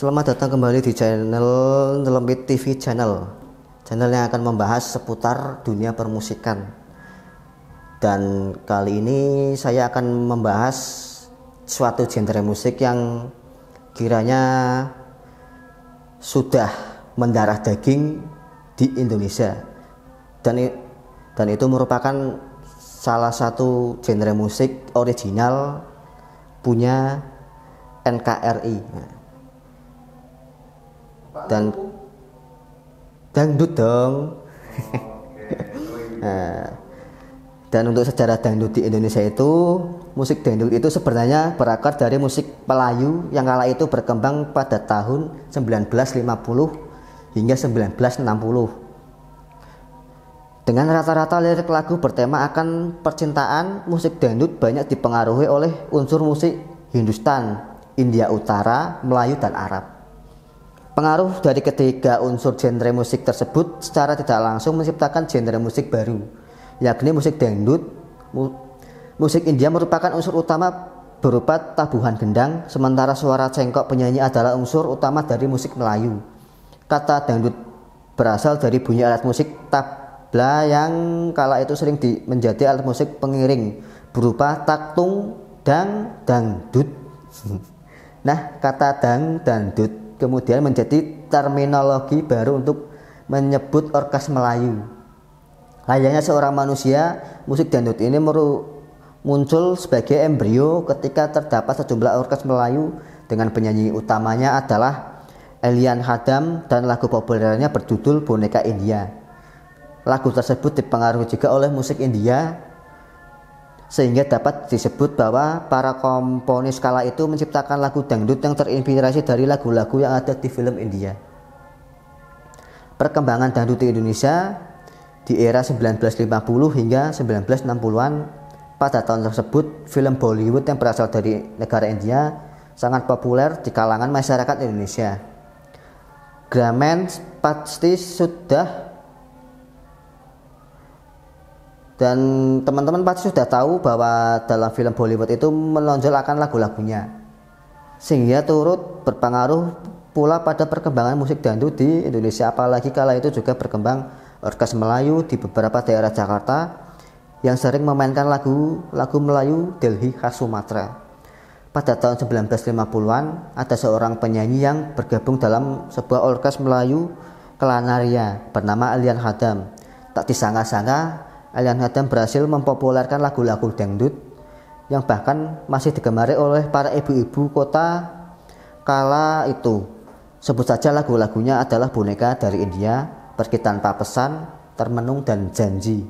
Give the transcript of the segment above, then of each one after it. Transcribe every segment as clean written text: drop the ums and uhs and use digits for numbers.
Selamat datang kembali di channel Nyelempit TV Channel yang akan membahas seputar dunia permusikan. Dan kali ini saya akan membahas suatu genre musik yang kiranya sudah mendarah daging di Indonesia. Dan itu merupakan salah satu genre musik original punya NKRI. Dan dangdut dong. Dan untuk sejarah dangdut di Indonesia itu, musik dangdut itu sebenarnya berakar dari musik Melayu yang kala itu berkembang pada tahun 1950 hingga 1960. Dengan rata-rata lirik lagu bertema akan percintaan, musik dangdut banyak dipengaruhi oleh unsur musik Hindustan, India Utara, Melayu, dan Arab. Pengaruh dari ketiga unsur genre musik tersebut secara tidak langsung menciptakan genre musik baru, yakni musik dangdut. Musik India merupakan unsur utama berupa tabuhan gendang, sementara suara cengkok penyanyi adalah unsur utama dari musik Melayu. Kata dangdut berasal dari bunyi alat musik tabla yang kala itu sering menjadi alat musik pengiring berupa taktung dan dangdut. Nah, kata dangdut kemudian menjadi terminologi baru untuk menyebut orkes Melayu. Layaknya seorang manusia, musik dangdut ini muncul sebagai embrio ketika terdapat sejumlah orkes Melayu dengan penyanyi utamanya adalah Elian Hadam dan lagu populernya berjudul Boneka India. Lagu tersebut dipengaruhi juga oleh musik India sehingga dapat disebut bahwa para komponis kala itu menciptakan lagu dangdut yang terinspirasi dari lagu-lagu yang ada di film India. Perkembangan dangdut di Indonesia di era 1950 hingga 1960-an. Pada tahun tersebut, film Bollywood yang berasal dari negara India sangat populer di kalangan masyarakat Indonesia. Gramen pasti sudah, dan teman-teman pasti sudah tahu bahwa dalam film Bollywood itu menonjolkan lagu-lagunya, sehingga turut berpengaruh pula pada perkembangan musik dangdut di Indonesia. Apalagi kala itu juga berkembang orkes Melayu di beberapa daerah Jakarta yang sering memainkan lagu Melayu Delhi khas Sumatera. Pada tahun 1950-an ada seorang penyanyi yang bergabung dalam sebuah orkes Melayu Kelanaria bernama Elian Hadam. Tak disangka-sangka Elian Hadam berhasil mempopulerkan lagu-lagu dangdut yang bahkan masih digemari oleh para ibu-ibu kota kala itu. Sebut saja lagu-lagunya adalah Boneka dari India, Pergi Tanpa Pesan, Termenung, dan Janji.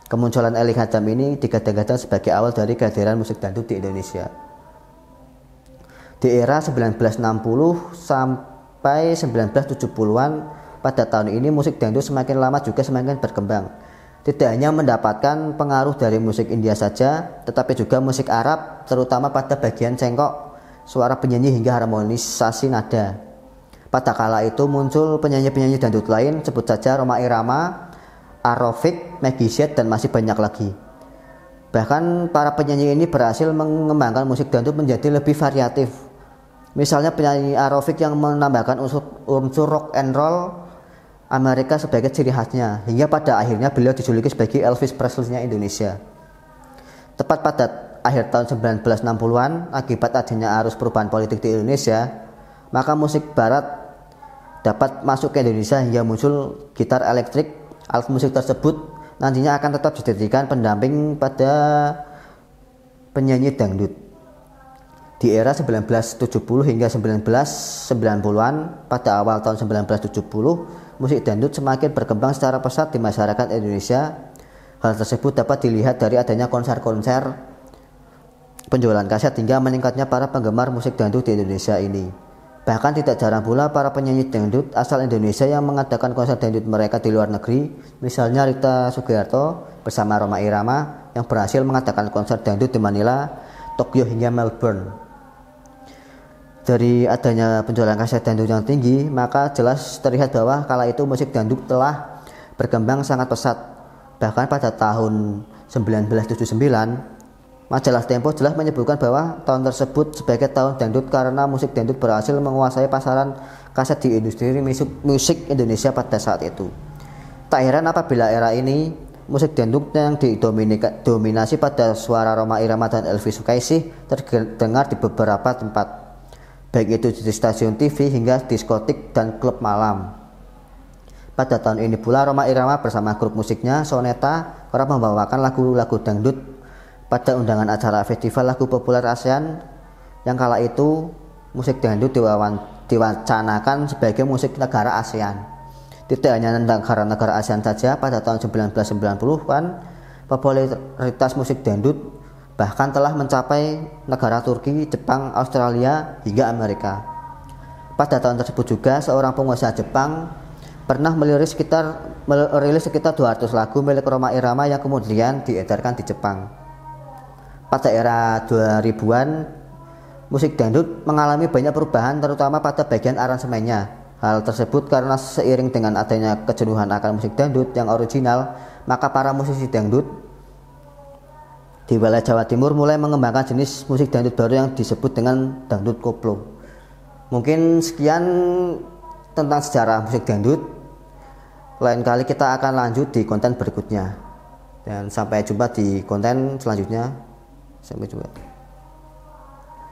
Kemunculan Elian Hadam ini digadang-gadang sebagai awal dari kehadiran musik dangdut di Indonesia. Di era 1960 sampai 1970-an, pada tahun ini musik dangdut semakin lama juga semakin berkembang. Tidak hanya mendapatkan pengaruh dari musik India saja, tetapi juga musik Arab, terutama pada bagian cengkok, suara penyanyi hingga harmonisasi nada. Pada kala itu muncul penyanyi-penyanyi dangdut lain, sebut saja Rhoma Irama, Arofik, Meggy Z, dan masih banyak lagi. Bahkan para penyanyi ini berhasil mengembangkan musik dangdut menjadi lebih variatif. Misalnya penyanyi Arofik yang menambahkan unsur rock and roll Amerika sebagai ciri khasnya, hingga pada akhirnya beliau dijuluki sebagai Elvis Presley-nya Indonesia. Tepat pada akhir tahun 1960-an, akibat adanya arus perubahan politik di Indonesia, maka musik barat dapat masuk ke Indonesia hingga muncul gitar elektrik. Alat musik tersebut nantinya akan tetap dijadikan pendamping pada penyanyi dangdut. Di era 1970 hingga 1990-an, pada awal tahun 1970, musik dangdut semakin berkembang secara pesat di masyarakat Indonesia. Hal tersebut dapat dilihat dari adanya konser-konser, penjualan kaset, hingga meningkatnya para penggemar musik dangdut di Indonesia ini. Bahkan tidak jarang pula para penyanyi dangdut asal Indonesia yang mengadakan konser dangdut mereka di luar negeri. Misalnya Rita Sugiarto bersama Rhoma Irama yang berhasil mengadakan konser dangdut di Manila, Tokyo, hingga Melbourne. Dari adanya penjualan kaset dangdut yang tinggi, maka jelas terlihat bahwa kala itu musik dangdut telah berkembang sangat pesat. Bahkan pada tahun 1979, Majalah Tempo jelas menyebutkan bahwa tahun tersebut sebagai tahun dangdut karena musik dangdut berhasil menguasai pasaran kaset di industri musik Indonesia pada saat itu. Tak heran apabila era ini musik dangdut yang didominasi pada suara Rhoma Irama dan Elvy Sukaesih terdengar di beberapa tempat, baik itu di stasiun TV hingga diskotik dan klub malam. Pada tahun ini pula Rhoma Irama bersama grup musiknya Soneta kerap membawakan lagu-lagu dangdut pada undangan acara festival lagu populer ASEAN yang kala itu musik dangdut diwacanakan sebagai musik negara ASEAN. Tidak hanya negara-negara ASEAN saja, pada tahun 1990-an popularitas musik dangdut bahkan telah mencapai negara Turki, Jepang, Australia, hingga Amerika. Pada tahun tersebut juga seorang pengusaha Jepang pernah merilis sekitar 200 lagu milik Rhoma Irama yang kemudian diedarkan di Jepang. Pada era 2000-an, musik dangdut mengalami banyak perubahan terutama pada bagian aransemennya. Hal tersebut karena seiring dengan adanya kejenuhan akan musik dangdut yang original, maka para musisi dangdut di wilayah Jawa Timur mulai mengembangkan jenis musik dangdut baru yang disebut dengan dangdut koplo. Mungkin sekian tentang sejarah musik dangdut. Lain kali kita akan lanjut di konten berikutnya. Dan sampai jumpa di konten selanjutnya. Sampai jumpa.